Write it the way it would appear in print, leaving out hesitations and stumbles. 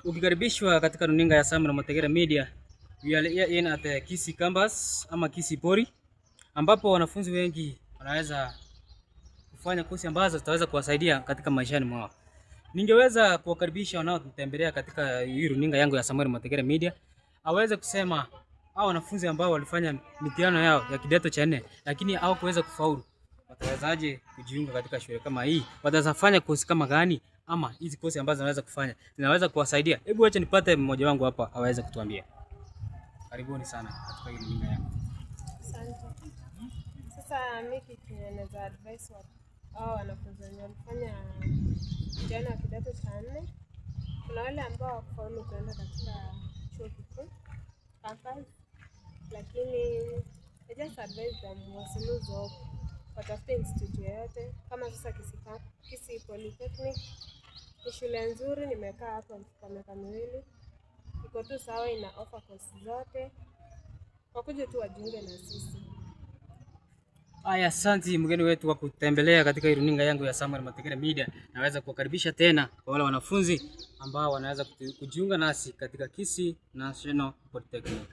Ukikaribishwa katika runinga ya Samuel Mategera Media. We are here in at Kisii campus ama Kisii Pori, ambapo wanafunzi wengi wanaweza kufanya kozi ambazo zitaweza kuwasaidia katika maishani mwao. Ningeweza kuwakaribisha wanaotembelea katika hii runinga yangu ya Samuel Mategera Media aweze kusema hao wanafunzi ambao walifanya mitihano yao ya kidato cha 4 lakini hawakuweza kufaulu, watawezaje kujiunga katika shule kama hii? Watazafanya kozi kama gani? Ama hizi kozi ambazo zinaweza kufanya zinaweza kuwasaidia? Hebu acha nipate mmoja wangu hapa aweze kutuambia. Karibuni sana katika hii runinga yangu. Asante. Sasa mimi kitu naweza advice hao wanafunzi walifanya mtihani wa kidato cha 4. Kuna wale ambao hawakufaulu kwenda katika chuo kikuu campus, lakini I just advise them wasiluze hope, watafute institute yoyote kama sasa Kisii Polytechnic. Ni shule nzuri, nimekaa hapo kwa miaka miwili, iko tu sawa, ina offer course zote, wakuje tu wajiunge na sisi. Aya, asante mgeni wetu wa kutembelea katika hii runinga yangu ya Samuel Mategera Media. Naweza kuwakaribisha tena kwa wale wanafunzi ambao wanaweza kujiunga nasi katika Kisii National Polytechnic.